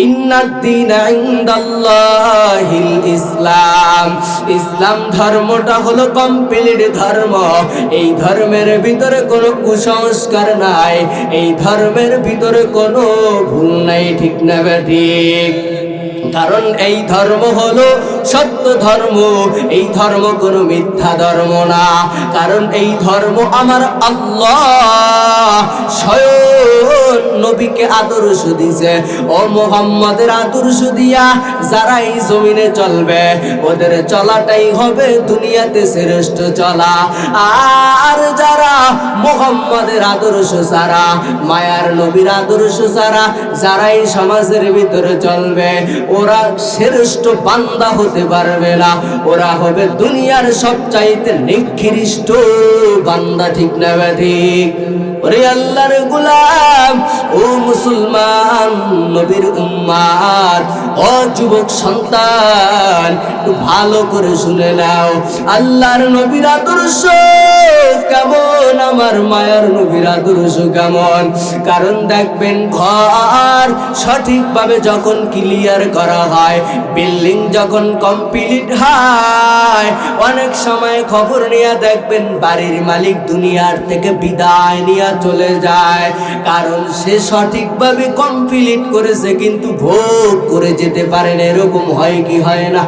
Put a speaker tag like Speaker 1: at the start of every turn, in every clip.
Speaker 1: ইন্নাদ-দীনা ইনদাল্লাহিল ইসলাম। ইসলাম ধর্মটা হলো কমপ্লিট ধর্ম। এই ধর্মের ভিতরে কোনো কুসংস্কার নাই, এই ধর্মের ভিতরে কোনো ভুল নাই, ঠিক না ঠিক? কারণ এই ধর্ম হলো সত্য ধর্ম, এই ধর্ম কোনো মিথ্যা ধর্ম না। কারণ এই ধর্ম আমার আল্লাহ স্বয়ং নবীকে আদর্শ দিয়েছে। ও মুহাম্মদের আদর্শ দিয়া যারা এই জমিনে চলবে, ওদের চলাটাই হবে দুনিয়াতে শ্রেষ্ঠ চলা। আর যারা মুহাম্মদের আদর্শ ছাড়া, মায়ার নবীর আদর্শ ছাড়া যারা এই সমাজের ভিতরে চলবে, ওরা শ্রেষ্ঠ বান্দা হতে পারবে না, ওরা হবে দুনিয়ার সবচাইতে নিকৃষ্ট বান্দা, ঠিক না ঠিক? ওরে আল্লাহর গোলাম, ও মুসলমান নবীর উম্মাত, ও যুবক সন্তান, একটু ভালো করে শুনে নাও। আল্লাহর নবীর আদর্শ কেমন, আমার মায়ার নবীর আদর্শ কেমন? কারণ দেখবেন, ঘর সঠিকভাবে যখন ক্লিয়ার করা হয়, বিল্ডিং যখন কমপ্লিট হয়, অনেক সময় খবর নিয়ে দেখবেন বাড়ির মালিক দুনিয়ার থেকে বিদায় নিয়ে চলে যায়। কারণ সে সঠিকভাবে কমপ্লিট করেছে কিন্তু ভোগ করে যেতে পারেন। এরকম হয় কি হয় না?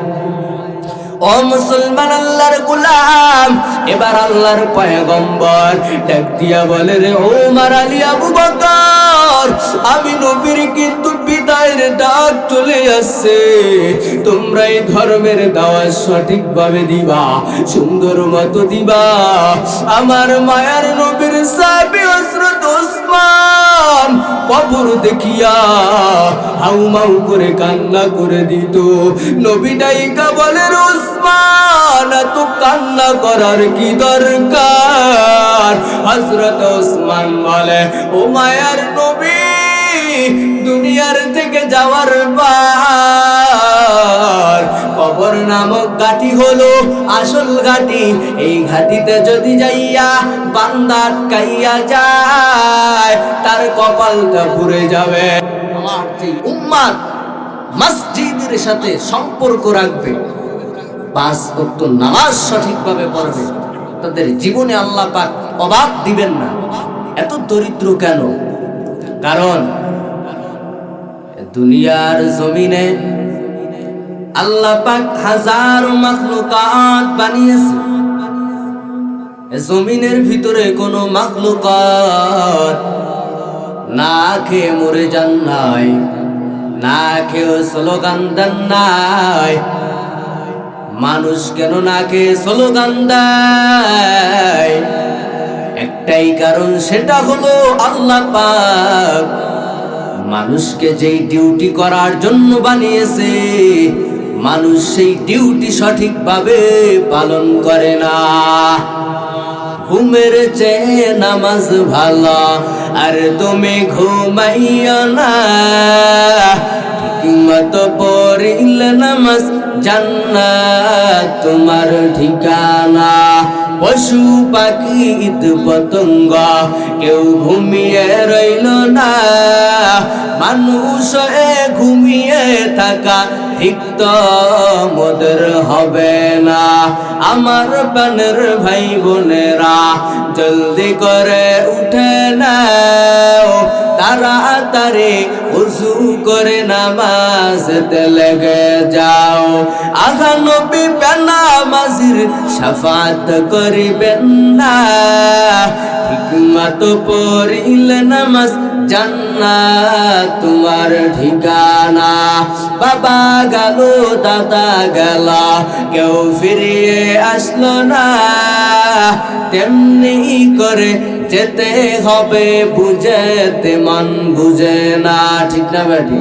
Speaker 1: ও মুসলমান আল্লাহর গোলাম, এবার আল্লাহর পয়গম্বর ডাক দিয়া বলে, রে ওমর, আলী, আবু বকর, আমি নবীর কিন্তু বিদায়ের ডাক চলে আসছে। তোমরা এই ধর্মের দাওয়াত সঠিকভাবে দিবা, সুন্দর মতো দিবা। আমার মায়ার নবীর সাহাবী হযরত ওসমান কবর দেখিয়া হাউমাউ করে কান্না করে দিত। নবী ডাইকা বলে, ওসমান, এত কান্না করার কি দরকার? হযরত ওসমান বলে, ও মায়ার নবী, দুনিয়ার থেকে যাওয়ার পর কবর নামক ঘাটি হলো আসল ঘাটি। এই ঘাটিতে যদি যাইয়া বান্দা আটকাইয়া যায়, তার কপালটা পুড়ে যাবে। আমার যে উম্মাত মসজিদের সাথে সম্পর্ক রাখবে, 5 ওয়াক্ত নামাজ সঠিকভাবে পড়বে, তাদের জীবনে আল্লাহ পাক অভাব দিবেন না। এত দরিদ্র কেন? কারণ দুনিয়ার জমিনে আল্লাহ পাক হাজারো মাখলুকাত বানিয়েছে। জমিনের ভিতরে কোনো মাখলুকাত না খেয়ে মরে যান নাই, না খেয়ে স্লোগান দেন নাই। মানুষ কেন না খেয়ে স্লোগান দেয়? একটাই কারণ, সেটা হলো আল্লাহ পাক মানুষকে যেই ডিউটি করার জন্য বানিয়েছে, মানুষ সেই ডিউটি সঠিকভাবে পালন করে না। ঘুমের চেয়ে নামাজ ভালো, আর তুমি ঘুমাইও না। ঠিকমতো পড়িলে নামাজ জান্নাত তোমার ঠিকানা। পশু পাখি কীট পতঙ্গ কেউ ঘুমিয়ে রইল না, মানুষ ঘুমিয়ে থাকা ঠিক তো মোদের হবে না। আমার প্রাণের ভাই বোনেরা, জলদি করে উঠে নাও, তাড়াতাড়ি ওযু করে নামাজে লেগে যাও। আঘা নবী বেনামাজির শাফাত করিবেন না, ঠিকমতো পড়িলে নামাজ জান্নাত তোমার ঠিকানা। বাবা গেল, দাদা গেল, কেউ ফিরিয়ে আসলো না। তেমনি করে যেতে হবে, বুঝেতে মন বুঝে না, ঠিক না বেটি?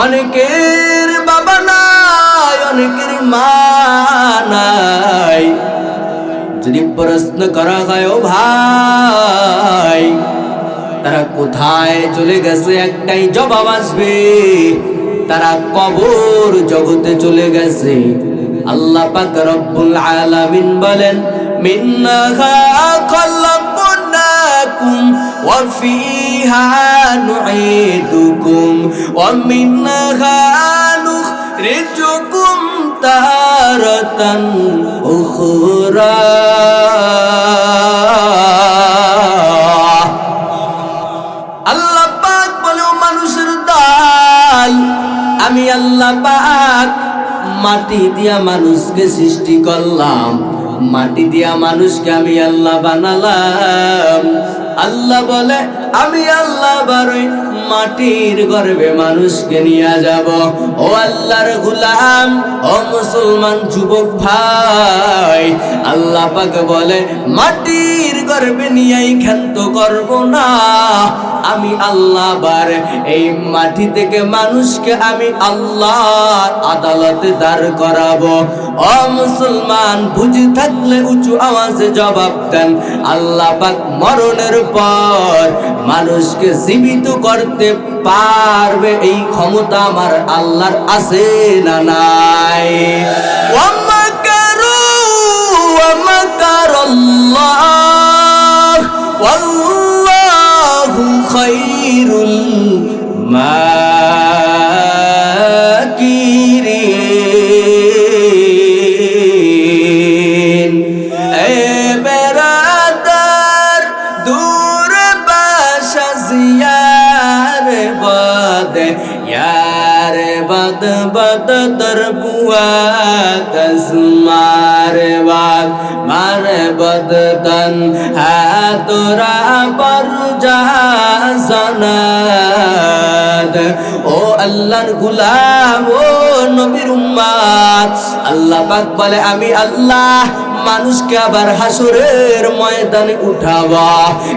Speaker 1: অনেকের বাবা নাই, অনেকের মা নাই। যদি প্রশ্ন করা হয়, ও ভাই, তারা কোথায় চলে গেছে, একটাই জবাব আসবে, তারা কবর জগতে চলে গেছে। আল্লাহ পাক রব্বুল আলামিন বলেন, মিন্নাহা খালাকনা মাওয়াকুম ওয়া ফিহা নুঈদুকুম ওয়া মিনহা নুখরিজুকুম তারাতান উখরা। আল্লাহ পাক বলে, মানুষের দল, আমি আল্লাহ পাক মাটি দিয়া মানুষকে সৃষ্টি করলাম, মাটি দিয়া মানুষকে আমি আল্লাহ বানালাম। আল্লাহ বলে, আমি আল্লাহ বারই মাটির গর্ভে মানুষকে নিয়ে যাব। ও আল্লাহর গোলাম, ও মুসলমান যুবক ভাই, আল্লাহ পাক বলে, মাটির গর্ভে নিয়েই ক্ষান্ত করব না, আমি আল্লাহ বার এই মাটি থেকে মানুষকে আমি আল্লাহর আদালতে দাঁড় করাবো। ও মুসলমান, বুঝে থাকলে উঁচু আওয়াজে জবাব দেন, আল্লাহ পাক মরণের পর মানুষকে জীবিত করতে পারবে, এই ক্ষমতা আমার আল্লাহর আছে না নাই? ওয়া মাকারু ওয়া মাকারাল্লাহ ওয়াল্লাহু খায়রুল মাকিরিন। এ বেরাদার দূরে বাসা জিয়ার বাদ, यार बद बद तरबुआत अस्मार बाग मार बद तन है तोरा पर जा सनद। ओ अल्लाहर गुलाम, ओ नबीर उम्मत, আল্লাহ পাক বলে, আমি আল্লাহ মানুষকে আবার হাসরের ময়দানে উঠাবো।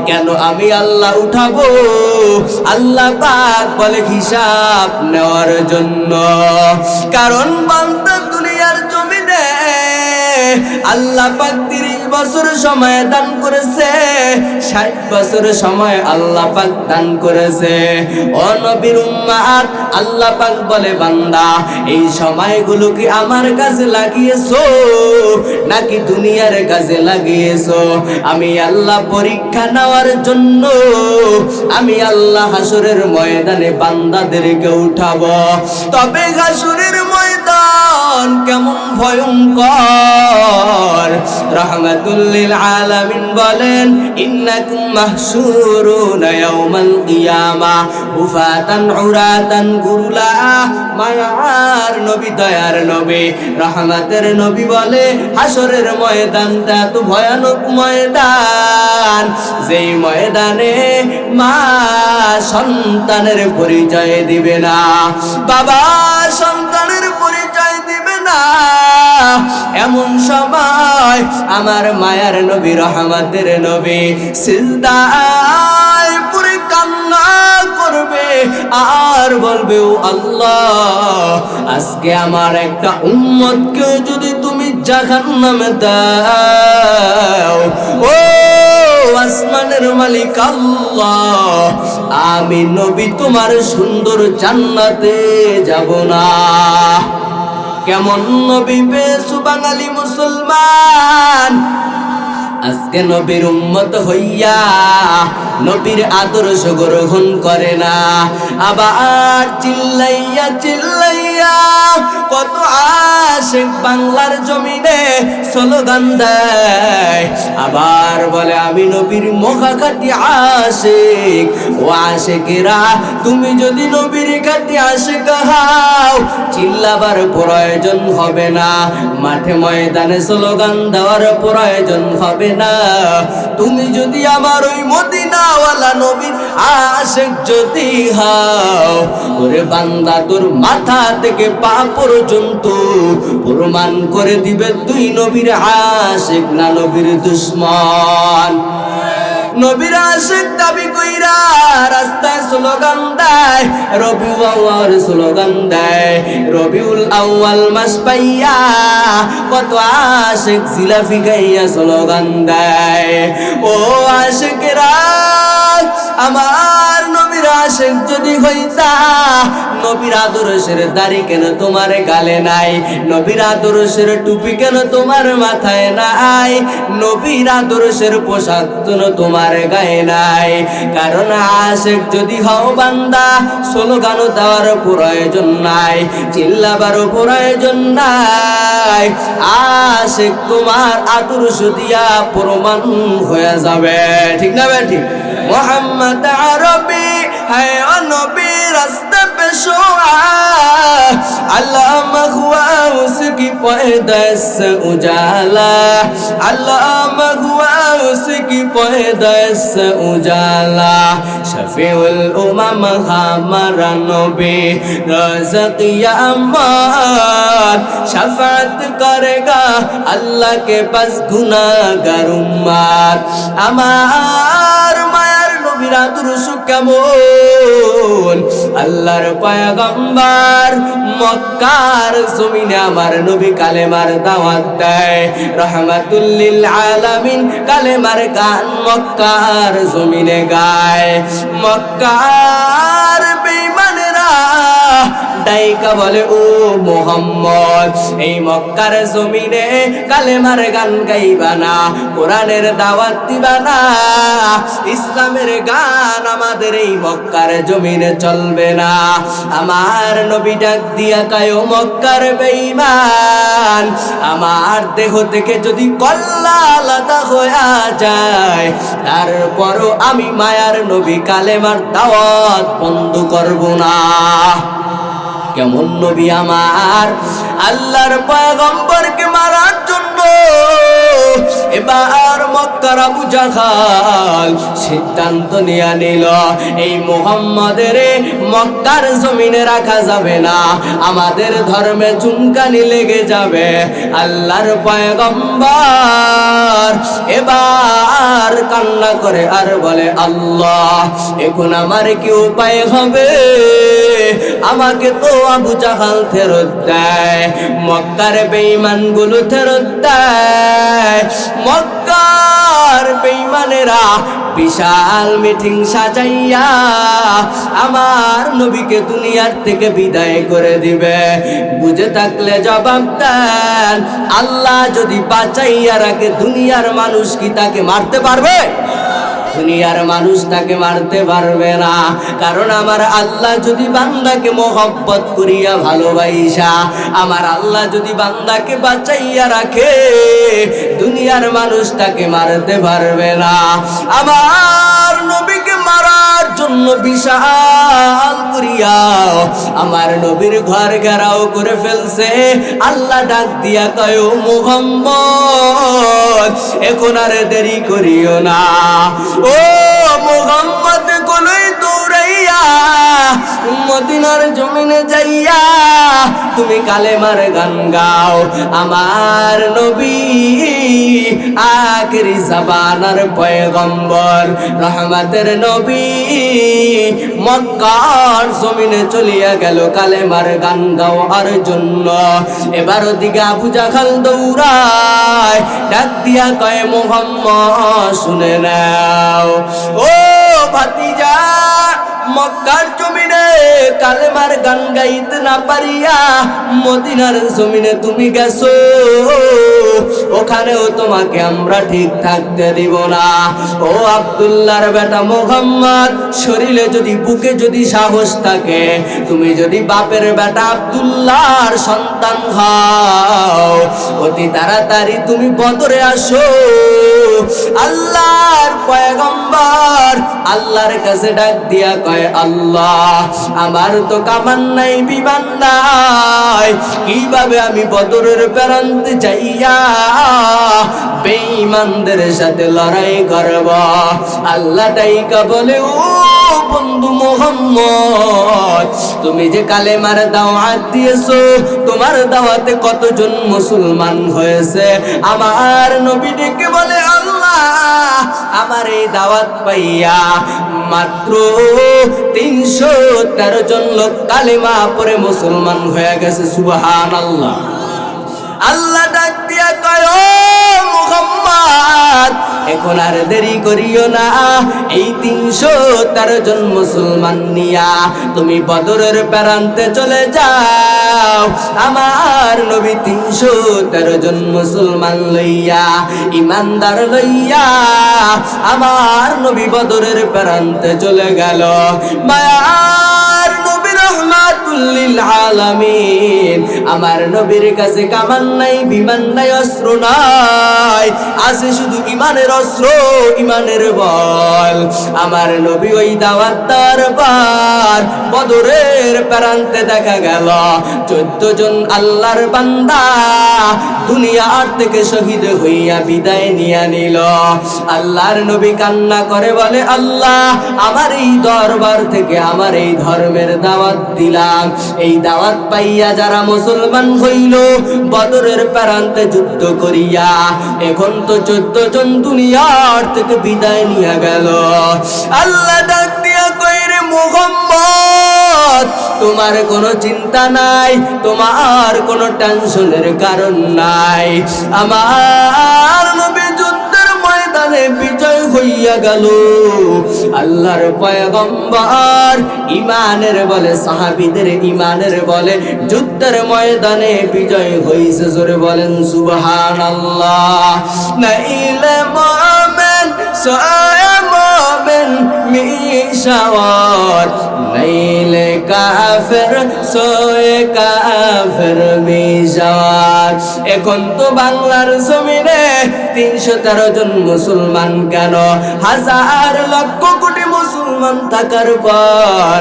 Speaker 1: কেন আমি আল্লাহ উঠাবো? আল্লাহ পাক বলে, হিসাব নেওয়ার জন্য। কারণ বান্দা দুনিয়ার জমিনে আল্লাহ পাক 30 বছর সময় দান করেছে, 60 বছর সময় আল্লাহ পাক দান করেছে। ও নবীর উম্মত, আল্লাহ পাক বলে, বান্দা এই সময়গুলো কি আমার কাছে লাগিয়েছো নাকি দুনিয়ার কাজে লাগিয়েছো? আমি আল্লাহ পরীক্ষা নেওয়ার জন্য আমি আল্লাহ হাসরের ময়দানে বান্দাদেরকে উঠাবো। তবে হাসরের ময়দান কেমন ভয়ঙ্কর! রাহমাতুল লিল আলামিন বলেন, ইন্নাকুম মাহশুরুনা ইয়াউমাল কিয়ামা উফাতান উরাতান গুরলা। মায়ার নবী, দয়ার নবী, রহমতের নবী বলে, হাসরের ময়দানটা এত ভয়ানক ময়দান, যেই ময়দানে মা সন্তানের পরিচয় দিবে না, বাবা সন্তানের পরিচয় দিবে না। এমন সময় আমার মায়ার নবী, রহমতের নবী সিজদায় পড়ে কান্না করবে আর বলবে, ও আল্লাহ, আজকে আমার একটা উম্মতকে যদি তুমি জাহান্নামে দাও, ও আসমানের মালিক আল্লাহ, আমি নবী তোমার সুন্দর জান্নাতে যাব না। কেমন নবী পেয়েছো বাঙালি মুসলমান? আজকে নবীর উম্মত হইয়া নবীর আদর্শ গ্রহণ করে না, আবার চিল্লাইয়া চিল্লাইয়া কত আশিক বাংলার জমিনে স্লোগান দেয়, আবার বলে, আমি নবীর মুখা খাটি আশিক। ও আশিকেরা, তুমি যদি নবীর খাটি আশিক হও, চিল্লাবার প্রয়োজন হবে না, মাঠে ময়দানে স্লোগান দেওয়ার প্রয়োজন হবে না। তুমি যদি আমার ওই মদিনাওয়ালা নবীর আশিক যদি হও, ওরে বান্দা, তোর মাথা থেকে পা পর্যন্ত প্রমাণ করে দিবে তুই নবীর আশিক না নবীর দুশমন। নবীর আশিক দাবি কইরা রাস্তায় স্লোগান দেয়, রবিউল আউয়াল স্লোগান দেয়, রবিউল আউয়াল মাস পাইয়া কত আশিক জিলাপি খাইয়া স্লোগান দেয়। ও আশিকেরা, আমার নবীর আশিক যদি হইতা, নবীর আদর্শের দাড়ি কেন তোমার গালে নাই? নবীর আদর্শের টুপি কেন তোমার মাথায় নাই? নবীর আদর্শের পোশাক কেন তোমার তোমার গায়ে নাই। কারণ আশিক যদি হও বান্দা, স্লোগান দেওয়ার প্রয়োজন নাই, চিল্লাবার প্রয়োজন নাই। আশিক তোমার আদর্শ দিয়া প্রমাণ হয়ে যাবে, ঠিক না ঠিক? মোহাম্মদ আরবি হ্যায় নবী রাস্তা पे शोआ अल्लामा हुआ उसकी पैदाइश से उजाला, अल्लामा हुआ उसकी पैदाइश से उजाला। शफीउल उमम हमारा नबी रोज़ क़यामत शफ़ाअत करेगा अल्लाह के पास गुनाहगार उम्मत। আমার মায়ার নবীর আদর্শ কেমন? আল্লাহর পয়গম্বর মক্কার জমিনে আমার নবী কালেমার দাওয়াত দেয়, রাহমাতুল লিল আলামিন কালেমার গান মক্কার জমিনে গায়। মক্কার বেঈমানেরা ডাইকা বলে ও মুহাম্মদ, এই মক্কার জমিনে কালেমার গান গাইবা না, কোরআনের দাওয়াত দিবা না, ইসলামের গান আমাদের এই মক্কার জমিনে চলবে না। আমার নবী ডাক দিয়া কয় ও মক্কার বেঈমান, আমার দেহ থেকে যদি কল্লা আলাদা হয়ে যায়, তারপরও আমি মায়ার নবী কালেমার দাওয়াত বন্ধ করব না। কেমন নবী আমার? আল্লাহর পয়গম্বরকে মারার জন্য এবার মক্কার আবু জাহাল সিদ্ধান্ত নিয়ে নিল, এই মুহাম্মাদের মক্কার জমিনে রাখা যাবে না, আমাদের ধর্মে চুনকানি লেগে যাবে। আল্লাহর পয়গম্বর এবার কান্না করে আর বলে, আল্লাহ এখন আমার কি উপায় হবে? আমাকে তো আবু জাহাল ফেরত দেয়, মক্কার বেঈমান গুলো ফেরত দেয়। মক্কার বেঈমানেরা বিশাল মিটিং সাজাইয়া আমার নবীকে দুনিয়ার থেকে বিদায় করে দিবে। বুঝে থাকলে জবাব দেন, আল্লাহ যদি বাঁচাইয়া রাখে দুনিয়ার মানুষ কি তাকে মারতে পারবে? দুনিয়ার মানুষ তাকে মারতে পারবে না। কারণ আমার আল্লাহ যদি বান্দাকে মোহব্বত করিয়া ভালোবাসা, আমার আল্লাহ যদি বান্দাকে বাঁচাইয়া রাখে, দুনিয়ার মানুষ তাকে মারতে পারবে না। আমার নবীকে মারার জন্য বিশাল করিয়া আমার নবীর ঘর ঘেরাও করে ফেলছে। আল্লাহ ডাক দিয়া কয় ও মুহাম্মদ এখন আর দেরি করিও না, ও মুহাম্মদ কোনই দৌড়াইয়া মদিনার জমিনে যাইয়া তুমি কালেমার গান গাও। আমার নবী আখিরি জামানার পয়গম্বর রহমতের নবী মক্কার জমিনে চলিয়া গেল কালেমার গান গাওয়ার জন্য। এবার ওদিকে আবু জাহাল দৌড়ায়, ডাক দিয়া কয় মুহাম্মদ শুনে নাও, ও ভাতিজা মক্কার জমিনে কালেমার গান গাইতে না পারিয়া মদিনার জমিনে তুমি গেছো, ওখানেও তোমাকে আমরা ঠিক থাকতে দিব না। ও আব্দুল্লাহর বেটা মুহাম্মদ, শরীরে যদি বুকে যদি সাহস থাকে, তুমি যদি বাপের বেটা আব্দুল্লাহর সন্তান হও, অতি তাড়াতাড়ি তুমি বদরে আসো। আল্লাহর পয়গম্বর আল্লাহর কাছে ডাক দিয়া কয়, আল্লাহ আমার তো কামান নাই, বিমান নাই, কিভাবে আমি বদরের প্রান্তে যাইয়া বেঈমানদের সাথে লড়াই করব? আল্লাহ তাইকা বলে, ও বন্ধু মুহাম্মদ, তুমি যে কালেমার দাওয়াত দিয়েছো, তোমার দাওয়াতে কতজন মুসলমান হয়েছে? আমার নবী ডেকে বলে, আল্লাহ আমার এই দাওয়াত পাইয়া মাত্র 313 জন লোক কালেমা পড়ে মুসলমান হয়ে গেছে। সুবহানাল্লাহ। আল্লাহ ডাক দিয়া কয়, ও মুহাম্মদ, এখন আর দেরি করিও না। এই 313 জন মুসলমান নিয়া তুমি বদরের প্রান্তে চলে যাও। আমার নবী 313 জন মুসলমান লইয়া, ইমানদার লইয়া আমার নবী বদরের প্রান্তে চলে গেল। মায়ার নবী রহমাতুল লিল আলামিন, আমার নবীর কাছে কামান নাই, বিমান নাই, অস্ত্র নাই, আছে শুধু ইমানের অস্ত্র, ইমানের বল। আমার নবী ওই দাওয়াত দরবার বদরের প্রান্তে দেখা গেল 14 জন আল্লাহর বান্দা দুনিয়ার থেকে শহীদ হইয়া বিদায় নিয়ে নিল। আল্লাহর নবী কান্না করে বলে, আল্লাহ, আমার এই দরবার থেকে আমার এই ধর্মের দাওয়াত দিলাম, এই দাওয়াত পাইয়া যারা মুসলমান হইল বদরের প্রান্তে যুদ্ধ করিয়া, এখন তো 14 জন দুনিয়ার থেকে বিদায় নিয়ে গেল। আল্লাহ ডাক দিয়া কই, রে মুহাম্মদ, তোমার কোনো চিন্তা নাই, তোমার কোনো টেনশনের কারণ নাই। আমার নবী যুদ্ধের ময়দানে বিজয় হইয়া গেল। আল্লাহর পয়গম্বর ইমানের বলে, সাহাবীদের ইমানের বলে যুদ্ধের ময়দানে বিজয় হইছে। জোরে বলেন সুবহানাল্লাহ। নাইলে মুমিন সোয়ে মুমিন মিশাওয়াত, নাইলে কাফের সোয়ে কাফের মিশাওয়াত। এখন তো বাংলার জমিনে 313 জন মুসলমান কেন, হাজার লক্ষ কোটি মুসলমান থাকার পর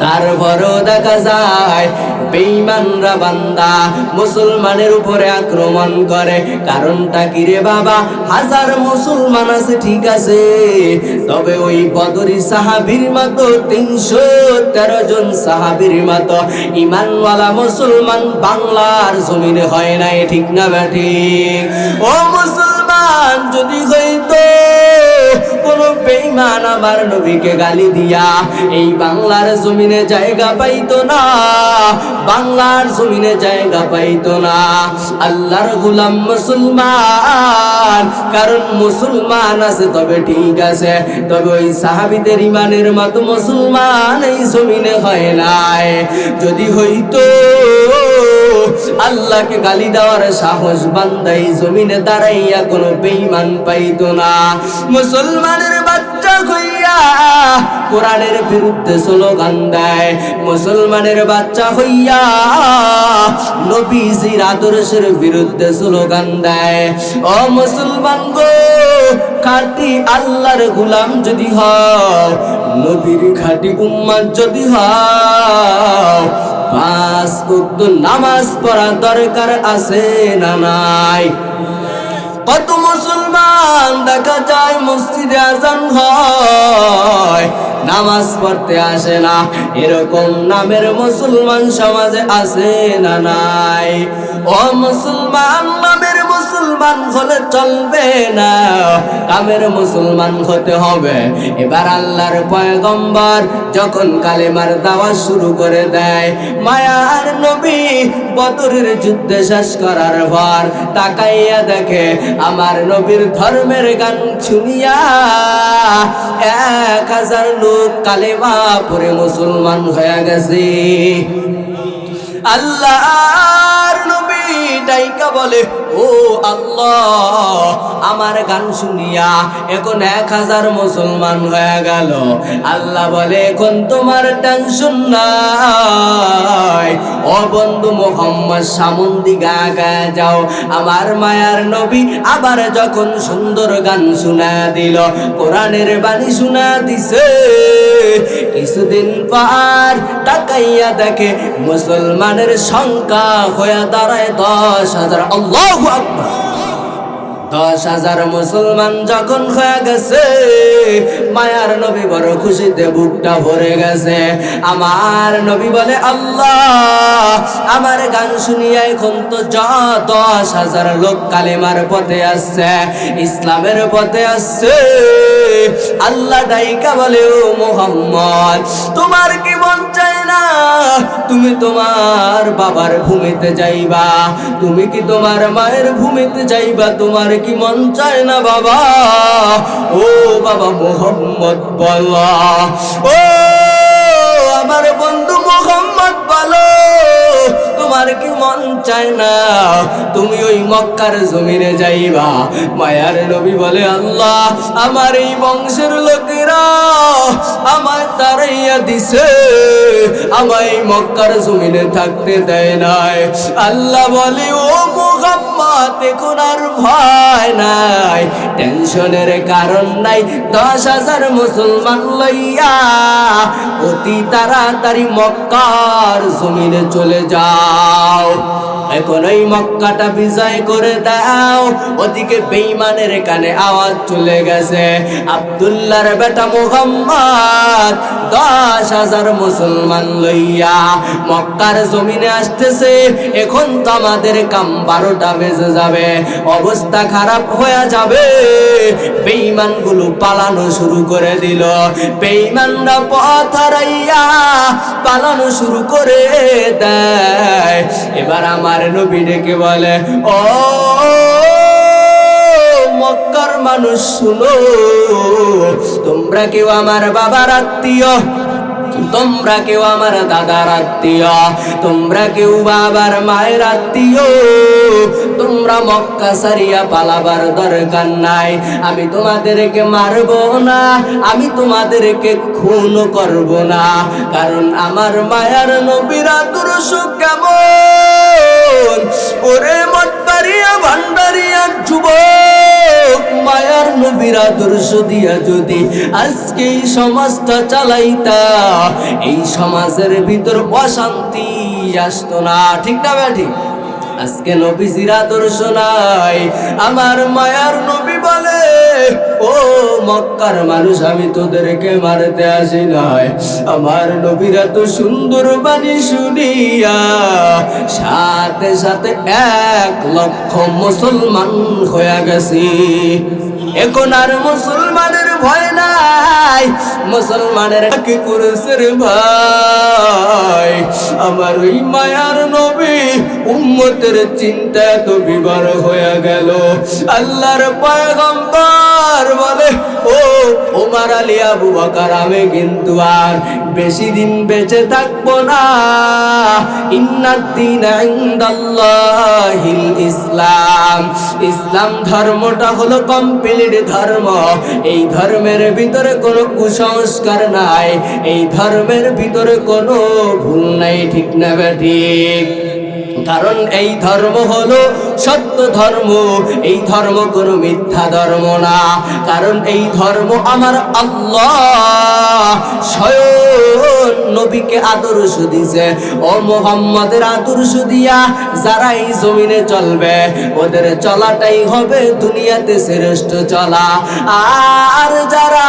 Speaker 1: তারপরও দেখা যায় বেঈমানরা বান্দা মুসলমানের উপরে আক্রমণ করে। কারণটা কি রে বাবা? হাজার মুসলমান আছে ঠিক আছে, তবে ওই বদরি সাহাবীর মতো 313 জন সাহাবীর মতো ঈমানওয়ালা মুসলমান বাংলার জমিনে হয় নাই, ঠিক না বেঠিক? ও মুসলমান, যদি হইতো কোন বেঈমান আমার নবীকে গালি দিয়া এই বাংলার জমিনে জায়গা পাইতো না, বাংলার জমিনে জায়গা পাইতো না। আল্লাহর গোলাম মুসলমান, কারণ মুসলমান আছে তবে ঠিক আছে, তবে ওই সাহাবীদের ইমানের মতো মুসলমান এই জমিনে হয় নাই। যদি হইতো আল্লাহকে গালি দেওয়ার সাহস বান্দা এই জমিনে দাঁড়াইয়া কোনো বেঈমান পাইতো না। মুসলমানের বাচ্চা হইয়া কোরআনের বিরুদ্ধে স্লোগান দেয়, মুসলমানের বাচ্চা হইয়া নবীজির আদর্শের বিরুদ্ধে স্লোগান দেয়। ও মুসলমান গো, খাঁটি আল্লাহর গোলাম যদি হও, নবীর খাঁটি উম্মত যদি হও, 5 ওয়াক্ত নামাজ পড়া দরকার আছে না নাই? কত মুসলমান দেখা যায় মসজিদে আজান হয়, নামাজ পড়তে আসে না, এরকম নামের মুসলমান সমাজে আছে না নাই? ও মুসলমান, নামের মুসলমান হলে চলবে না, কামের মুসলমান হতে হবে। এবার আল্লাহর পয়গম্বর যখন কালেমার দাওয়াত শুরু করে দেয়, মায়ার নবী বদরের যুদ্ধ শেষ করার পর তাকাইয়া দেখে আমার নবীর ধর্মের গান শুনিয়া 1000 লোক কালেমা পড়ে মুসলমান হয়ে গেছে। আল্লাহর নবী ডাইকা বলে, ও আল্লাহ, আমার গান শুনিয়া এখন 1000 মুসলমান হয়ে গেল। আল্লাহ বলে, এখন তোমার টেনশন নাই, ও বন্ধু মুহাম্মদ, সামন দিকে আগায় যাও। আমার মায়ার নবী আবার যখন সুন্দর গান শোনা দিল, কোরআনের বাণী শোনা দিছে, কিছুদিন পর তাকাইয়া দেখে মুসলমানের সংখ্যা হয়ে দাঁড়ায় 10,000। আল্লাহু আকবার! 10,000 মুসলমান যখন হয়ে গেছে, মায়ার নবী বড় খুশিতে বুকটা ভরে গেছে। আমার নবী বলে, আল্লাহ আমার গান শুনিয়া এখন তো 10,000 লোক কালেমার পথে আসছে, ইসলামের পথে আসছে। আল্লাহ ডাইকা বলে, ও মুহাম্মদ, তোমার কি মন চায় না তুমি তোমার বাবার ভূমিতে যাইবা? তুমি কি তোমার মায়ের ভূমিতে যাইবা? তোমার কি মন চায় না বাবা? ও বাবা মুহাম্মদ বলো, ও আমার বন্ধু মুহাম্মদ বলো, তোমার কি মন চায় না তুমি ওই মক্কার জমিনে যাইবা? মায়ার নবী বলে, আল্লাহ আমার এই বংশের লোকেরা আমায় তাড়াইয়া দিছে, আমায় এই মক্কার জমিনে থাকতে দেয় নাই। আল্লাহ বলে, ও মুহাম্মদ এখন আর ভয় নাই, টেনশনের কারণ নাই। 10,000 মুসলমান লইয়া অতি তাড়াতাড়ি মক্কার জমিনে চলে যাও। এখন ওই মক্কাটা বিজয় করে দাও। ওদিকে বেঈমানের কানে আওয়াজ চলে গেছে, আব্দুল্লাহর বেটা মুহাম্মদ 10,000 মুসলমান লইয়া মক্কার জমিনে আসতেছে। এখন তো আমাদের কাম 12টা বেজে যাবে, অবস্থা খারাপ হয়ে যাবে। বেঈমানগুলো পালানো শুরু করে দিল। বেঈমানরা পথ হারাইয়া পালানো শুরু করে দেয়। এবার আমার নবী ডেকে বলে, ও মক্কার মানুষ শুনো, তোমরা কেউ আমার বাবার আত্মীয়, তোমরা কেউ আমার দাদার আত্মীয়, তোমরা কেউ বাবার মায়ের আত্মীয়, তোমরা মক্কা সারিয়া পালাবার দরকার নাই। আমি তোমাদেরকে মারব না, আমি তোমাদেরকে খুন করব না, কারণ আমার মায়ার নবীর আদর্শ কেমন। ওরে মটবাড়িয়া ভান্ডারিয়া যুবক, মায়ার নবীর আদর্শ দিয়া যদি আজকে এই সমাজটা চালাইতা, এই সমাজের ভিতর অশান্তি আসতো না। ঠিক না ব্যাটি? আজকে নবীজির আদর্শ নাই। আমার মায়ার নবী বলে, ও মক্কার মানুষ, আমি তোদেরকে মারতে আসি নাই। আমার নবীরা তো সুন্দর বাণী শুনিয়া সাথে সাথে 1 লক্ষ মুসলমান হয়ে গেছি। এখন আর মুসলমানের ভয় নাই। মুসলমানের কি করেছে রে ভাই? আমার ওই মায়ার নবী উম্মতের চিন্তা এত বিবার হয়ে গেল। আল্লাহর পয়গম্বর বলে, ও ওমর আলী আবু বকর, আমি কিন্তু আর বেশি দিন বেঁচে থাকবো না। ইন্নাদ-দীনা ইনদাল্লাহিল ইসলাম, ইসলাম ধর্মটা হলো কমপ্লিট ধর্ম। এই ধর্মের ভিতরে কোনো কুসংস্কার নাই, এই ধর্মের ভিতরে কোনো ভুল নাই। ঠিক না ঠিক? কারণ এই ধর্ম হলো সত্য ধর্ম, এই ধর্ম কোনো মিথ্যা ধর্ম না। কারণ এই ধর্ম আমার আল্লাহ স্বয়ং নবীকে আদর্শ দিয়েছে। ও মুহাম্মদের আদর্শ দিয়া যারা এই জমিনে চলবে, ওদের চলাটাই হবে দুনিয়াতে শ্রেষ্ঠ চলা। আর যারা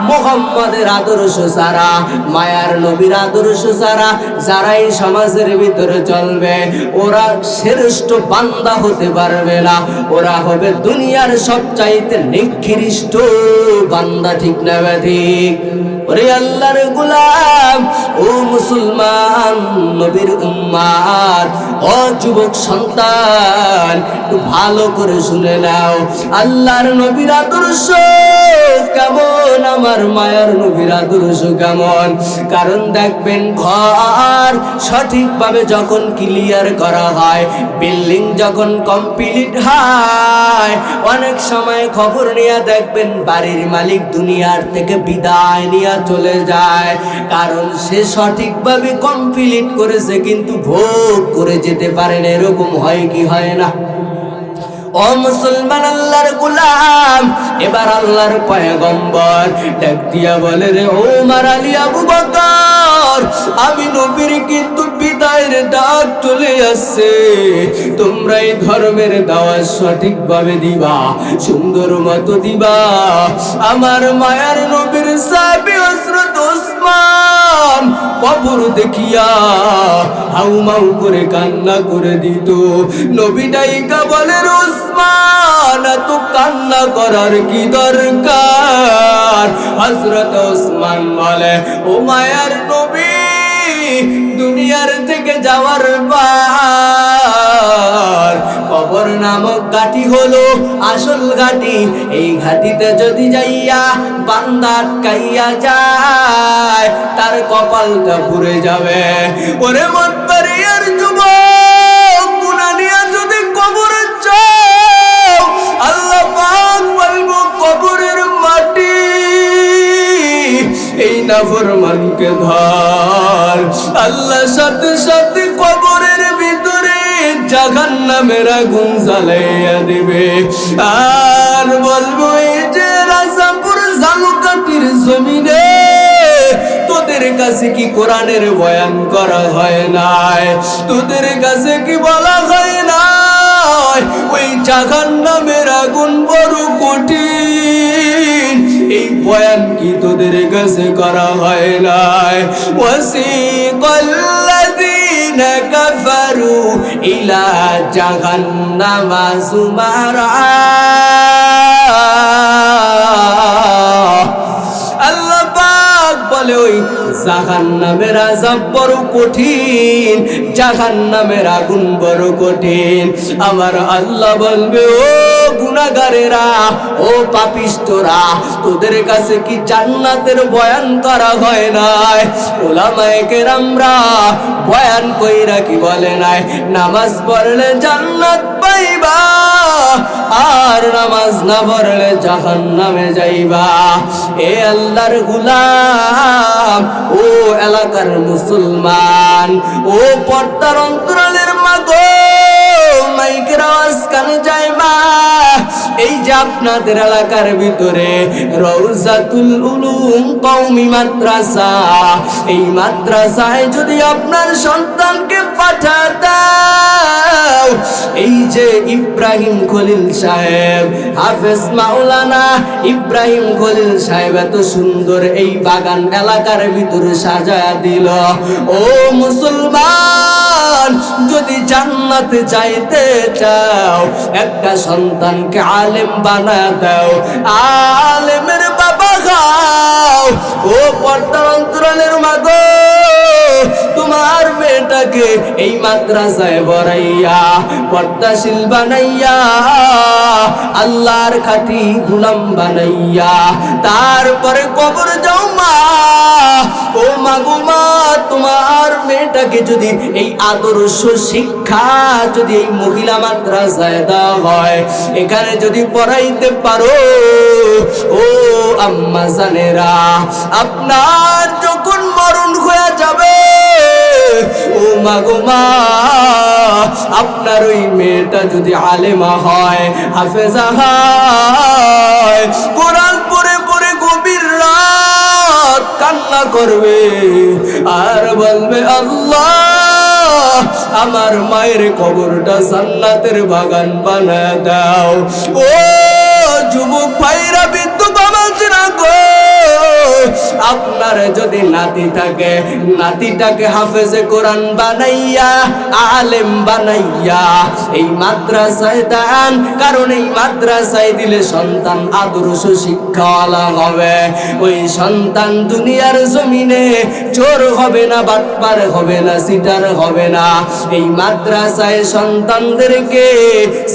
Speaker 1: মুহাম্মদের আদর্শ ছাড়া, মায়ার নবীর আদর্শ ছাড়া যারা এই সমাজের ভিতরে চলবে, ওরা শ্রেষ্ঠ বান্দা হতে পারবে না। ওরা হবে দুনিয়ার সবচাইতে নিকৃষ্ট বান্দা। ঠিক না ঠিক? ওরে আল্লাহর গোলাম, ও মুসলমান নবীর উম্মাত, ও যুবক সন্তান, একটু ভালো করে শুনে নাও। আল্লাহর নবীর আদর্শ কেমন, আমার মায়ার নবীর আদর্শ কেমন। কারণ দেখবেন, ঘর সঠিকভাবে যখন ক্লিয়ার করা হয়, বিল্ডিং যখন কমপ্লিট হয়, অনেক সময় খবর নিয়ে দেখবেন বাড়ির মালিক দুনিয়ার থেকে বিদায় নিয়ে চলে যায়। কারণ সে সঠিকভাবে কমপ্লিট করেছে কিন্তু ভোগ করে যেতে পারে না। এরকম হয় কি হয় না? ও মুসলমান আল্লাহর গোলাম, এবার আল্লাহর পয়গম্বর ডাক দিয়া বলে, রে ওমর আলী আবু বকর, আমি নবীর কিন্তু বিদায়ের ডাক চলে আসছে। তোমরা এই ধর্মের দাওয়াত সঠিকভাবে দিবা, সুন্দর মতো দিবা। আমার মায়ার নবীর সাহাবী হযরত ওসমান কবর দেখিয়া হাউমাউ করে কান্না করে দিত। নবী ডাইকা বলে, ওসমান এত কান্না করার কি দরকার? হযরত ওসমান বলে, ও মায়ার নবী, দুনিয়ার থেকে যাওয়ার পর কবর নামক ঘাটি হলো আসল ঘাটি। এই ঘাটিতে যদি যাইয়া বান্দা আটকাইয়া যায়, তার কপালটা পুড়ে যাবে। ওরে মত্তারিয়ার যুবক, গুনাহ নিয়ে যদি কবরে যাও, আল্লাহ পাক বলবো, কবরের মাটি এই নাফরমানকে ধর। আল্লাহ সাথে সাথে কবরের ভিতরে জাহান্নামের আগুন জ্বালাইয়া দিবে, আর বলবো, এই যে রাজাপুর জালুকাটির জমিনে তোদের কাছে কি কোরআনের বয়ান করা হয় নাই? তোদের কাছে কি বলা হয় নাই ওই জাহান্নামের আগুন বড় কঠিন? এই বয়ান কি তোদের কাছে করা হয় নাই? ওয়াসিকাল্লাযীনা কাফারু ইলা জাহান্নামা যুমারা। আল্লাহ পাক বলে, ওই জাহান্নামের আযাব বড় কঠিন, জাহান্নামের আগুন বড় কঠিন। আমার আল্লাহ বলবে, ও গুনাহগারেরা, ও পাপিষ্ঠরা, তোদের কাছে কি জান্নাতের বয়ান করা হয় নাই? উলামায়ে কেরামরা বয়ান কইরা কি বলে নাই, নামাজ পড়লে জান্নাত পাইবা, আর নামাজ না পড়লে জাহান্নামে যাইবা। এ আল্লাহর গোলাম, ও এলাকার মুসলমান, ও পর্দার অন্তরালের মা গো, মাইকের আওয়াজ কানে যাইবা। এই যে আপনাদের এলাকার ভিতরে রওজাতুল উলুম কওমি মাদ্রাসা, এই মাদ্রাসায় যদি আপনার সন্তানকে পাঠা দাও, এই যে ইব্রাহিম খলিল সাহেব, হাফেজ মাওলানা ইব্রাহিম খলিল সাহেব এত সুন্দর এই বাগান এলাকার ভিতরে সাজায়া দিল। ও মুসলমান, যদি জান্নাতে যাইতে চাও, একটা সন্তানকে আলেম বানায় দাও, আলেমের বাবা খাও। ও পর্দার অন্তরালের মা গো, তোমার মেয়েটাকে এই মাদ্রাসায় পড়াইয়া পর্দাশীল বানাইয়া, আল্লাহর খাঁটি গোলাম বানাইয়া, তারপরে কবর যাও মা। ও মা গো মা, তোমার মেয়েটাকে যদি এই আদর্শ শিক্ষা যদি এই মহিলা মাদ্রাসায় দেওয়া হয়, এখানে যদি পড়াইতে পারো, ও আম্মা জানেরা, আপনার যখন মরণ হয়ে যাবে, ও মা গো মা, আপনার ওই মেয়েটা যদি আলেমা হয়, হাফেজা হয়, কোরআন পড়ে পড়ে গভীর রাত কান্না করবে, আর বলবে, আল্লাহ, আমার মায়ের কবরটা জান্নাতের বাগান বানায় দাও। ও যুবক ভাইরা, বিধবা মাঝরা গো, আপনার যদি নাতি থাকে, নাতিটাকে হাফেজে কোরআন বানাইয়া, আলেম বানাইয়া এই মাদ্রাসায় দেন, কারণ এই মাদ্রাসায় দিলে সন্তান আদর্শ শিক্ষাওয়ালা হবে। ওই সন্তান দুনিয়ার জমিনে চোর হবে না, বাটপার হবে না, সিটার হবে না। এই মাদ্রাসায় সন্তানদেরকে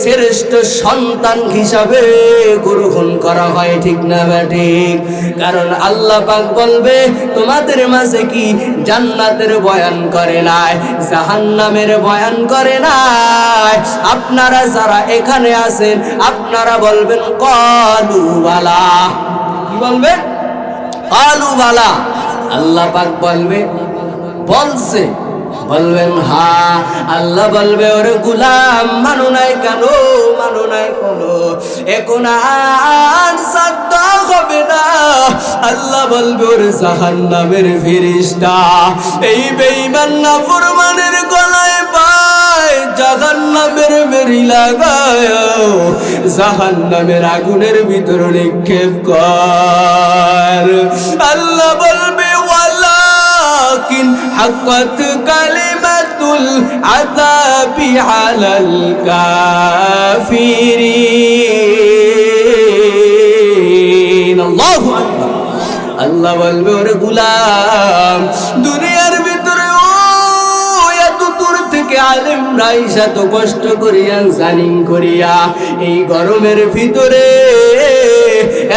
Speaker 1: শ্রেষ্ঠ সন্তান হিসাবে গ্রহণ করা হয়, ঠিক না ঠিক? কারণ আল্লাহ পাক বলবে, তোমাদের মাঝে কি জান্নাতের বয়ান করে নাই, জাহান্নামের বয়ান করে নাই? আপনারা যারা এখানে আছেন, আপনারা বলবেন ক্বালু বালা। কি বলবেন? ক্বালু বালা। আল্লাহ পাক বলবে, বলছে, বলবেন হ্যাঁ। আল্লাহ বলবে ওরে গোলাম মানো নাই কেন, মানো নাই কেন? এখন আর সাধ্য হবে না। আল্লাহ বলবে ওরে জাহান্নামের ফেরেশতা এই বেঈমান নাফরমানের গলায় পায় জাহান্নামের বেড়ি লাগায় জাহান্নামের আগুনের ভিতর নিক্ষেপ কর। আল্লাহ বলবে ওয়ালাকিন হাক্কাত কালিমাতুল আযাবি আলাল কাফিরিন। আল্লাহু আকবার। আল্লাহ বলবে ওরে গোলাম দুনিয়ার ভিতরে এত দূর থেকে আলেমরা আইসা তো কষ্ট করিয়া জানিং করিয়া এই গরমের ভিতরে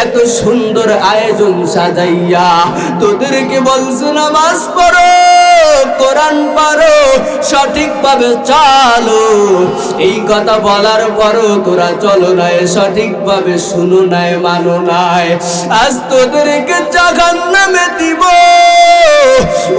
Speaker 1: এত সুন্দর আয়োজন সাজাইয়া তোদেরকে বলছে নামাজ পড়ো, কোরআন পড়ো, সঠিকভাবে চলো। এই কথা বলার পরও তোরা চলো নাই, সঠিকভাবে শুনো নাই, মানো নাই। আজ তোদেরকে জাহান্নামে দিব।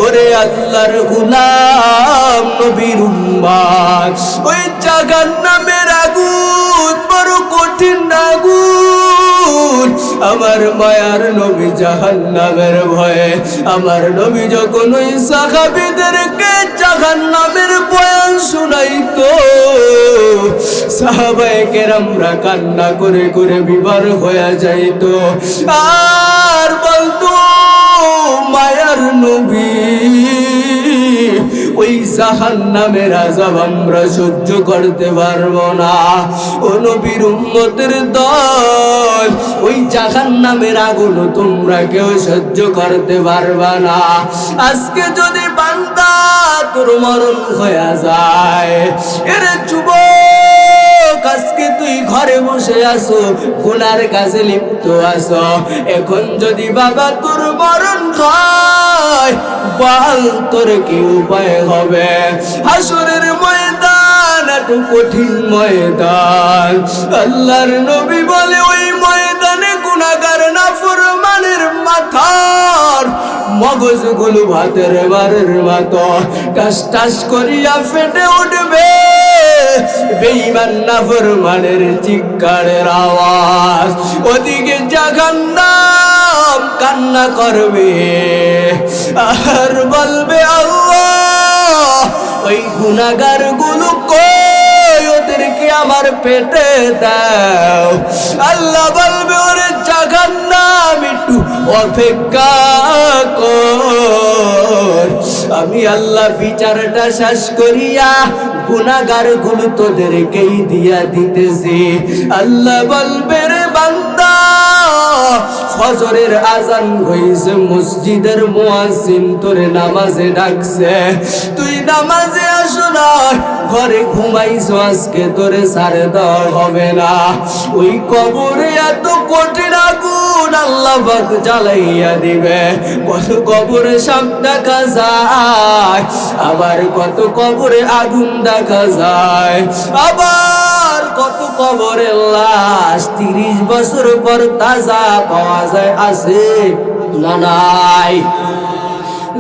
Speaker 1: ওরে আল্লাহর গোলাম নবীর উম্মত, ওই জাহান্নামের আগুন বড় কঠিন আগুন। আমার মায়ার নবী জাহান্নামের ভয়ে, আমার নবী যখন ওই সাহাবীদেরকে জাহান্নামের বয়ান শোনাইতো সাহাবায়ে কেরামরা কান্না করে করে বিবার হয়ে যাইতো আর বলতো মায়ার নবী ওই জাহান্নামের আযাব আমরা সহ্য করতে পারবো না। ও নবীর উম্মতের দল, ওই জাহান্নামের আগুন তোমরা কেউ সহ্য করতে পারবা না। আজকে যদি বান্দা তোর মরণ হয়ে যায়, এর যুবক আজকে তুই ঘরে বসে আসো, গুনার কাজে লিপ্ত আসো, এখন যদি বাবা তোর মরণ হয় বল তোর কি উপায় হবে? হাসরের ময়দান এত কঠিন ময়দান। আল্লাহর নবী বলে ওই ময়দানে গুনাহগার নাফরমানের মাথার মগজগুলো ভাতের বারের মতো টাস টাস করিয়া ফেটে উঠবে। বেঈমান নাফরমানের চিৎকারের আওয়াজ, ওদিকে জাহান্নাম কান্না করবে আর বলবে আল্লাহ ওই গুনাহগার গুলো কই, ওদেরকে আমার পেটে দাও। আল্লাহ বলবে ওরে জাহান্নাম একটু অপেক্ষা কর, আমি আল্লাহ বিচারটা শেষ করিয়া গুনাহগার গুলো তোদেরকেই দিয়া দিতেছি। আল্লাহ বলবে রে বান্দা ফজরের আজান হইছে, মসজিদের মুয়াজ্জিন তোরে নামাজে ডাকছে, তুই নামাজে আসো না, ঘরে ঘুমাইছো, আজকে তোরে ছাড়ে দেওয়া হবে না। ওই কবরে এত কঠিন আগুন আল্লাহ পাক জ্বালাইয়া দিবে। কত কবরে সাপ দেখা যায়, আবার কত কবরে আগুন দেখা যায়, আবার কত কবরে লাশ 30 বছর পর তাজা পাওয়া যায়, আছে না নাই?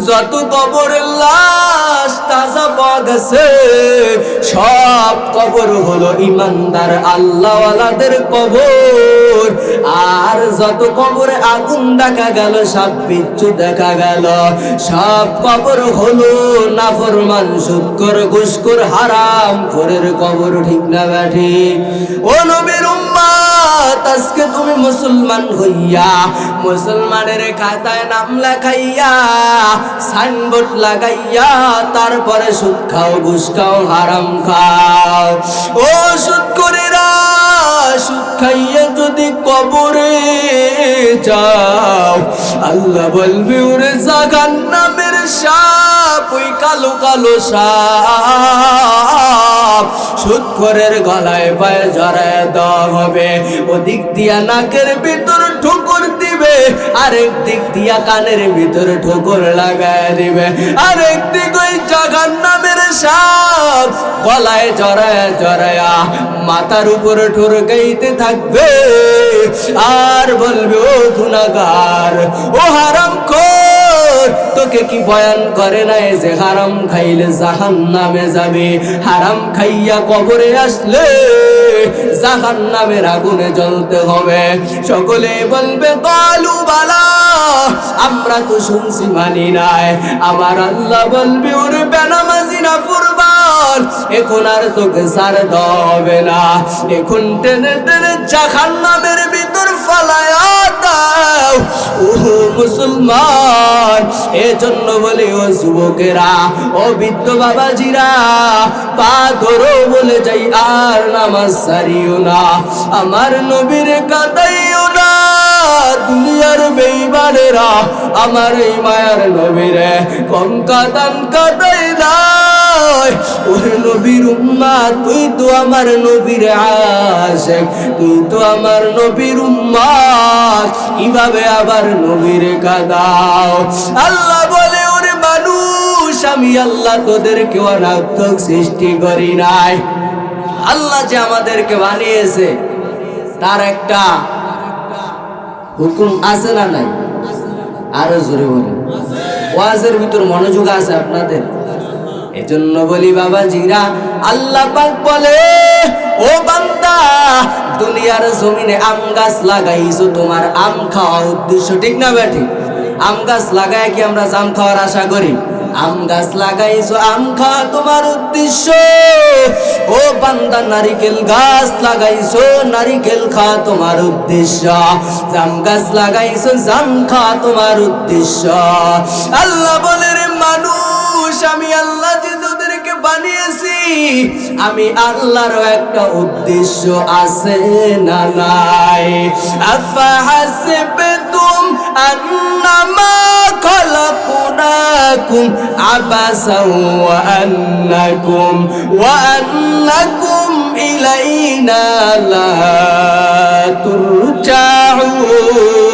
Speaker 1: যত কবরের লাশ তাজা পাওয়া গেছে সব কবর হলো ইমানদার আল্লাহওয়ালাদের কবর। আর যত কবরে আগুন দেখা গেল, সাপ বিচ্ছু দেখা গেল, সব কবর হলো নাফরমান সুদখোর ঘুষখোর হারাম খোরের কবর। ঠিক না ব্যাঠি? ও নবীর উম্মত, আজকে তুমি মুসলমান হইয়া মুসলমানের খাতায় নাম লেখাইয়া সাইনবোর্ড লাগাইয়া তারপরে সুদ খাও, ঘুষ খাও, হারাম খাও। ও সুদখোরেরা, সুদ খাইয়া যদি কবরে যাও, আল্লাহ বলবে ওরে জাহান্নামের সাপ, ওই কালো কালো সাপ সুদখোরের গলায় পায়ে জড়ায় দেওয়া হবে। ওদিক দিয়া নাকের ভিতর ঠোকর দিবে, আরেক দিক দিয়া কানের ভিতর ঠোকর লাগায় দিবে, আরেক দিক ওই জাহান্নামের সাপ গলায় জড়ায় জড়ায়া মাথার উপর ঠোরকাইতে থাকবে আর বলবে ও গুনাহগার, ও হারামখোর, তোকে কি বয়ান করে নাই যে হারাম খাইলে জাহান্নামে যাবে, হারাম খাইয়া কবরে আসলে জাহান্নামের আগুনে জ্বলতে হবে। সকলে বলবে কালু বালা, আমরা তো শুনছি মানি নাই। আমার আল্লাহ বলবে ওরে বেনামাজি নাফরমান, এখন আর তোকে ছাড় দেওয়া হবে না, এখন টেনে টেনে জাহান্নামের ভিতর ফালায়া দাও। ও মুসলমান, এজন্য বলে ও যুবকেরা, ও বৃদ্ধ বাবাজিরা, পা ধরো বলে যাই আর নামাজ ছাড়িও না, আমার নবীর কাঁদাইও না। দুনিয়ার বেঈমানেরা আমার এই মায়ার নবীরে কম কাঁদান কাঁদাই নাই। ওরে নবীর উম্মত, তুই তো আমার নবীর আশিক, তুই তো আমার নবীর উম্মত, কিভাবে আবার নবীর কাঁদাও? আল্লাহ বলে ওরে মানুষ, আমি আল্লাহ তোদেরকে অনার্থক সৃষ্টি করি নাই। আল্লাহ যে আমাদেরকে বানিয়েছে তার একটা হুকুম আছে না নাই? আরো জোরে বলেন। ওয়াজের ভিতর মনোযোগ আছে আপনাদের? এজন্য বলি বাবাজিরা, আল্লাহ পাক বলে ও বান্দা, দুনিয়ার জমিনে আম গাছ লাগাইছো তোমার আম খাওয়ার উদ্দেশ্য, ঠিক না বেঠি? আম গাছ লাগায় কি আমরা জাম খাওয়ার আশা করি? আম গাছ লাগাইছো আম খাওয়া তোমার উদ্দেশ্য। ও বান্দা, নারিকেল গাছ লাগাইছো নারিকেল খাওয়া তোমার উদ্দেশ্য। জাম গাছ লাগাইছো জাম খাওয়া তোমার উদ্দেশ্য। আল্লাহ বলে রে মানুষ, আমি আল্লাহ যে তোদেরকে বানিয়েছি, আমি আল্লাহরও একটা উদ্দেশ্য আছে না নাই? আফা হাসিবতুম আন্নামা খালাকনাকুম আবাসাও ওয়া আন্নাকুম ইলাইনা লা তুরজাউন।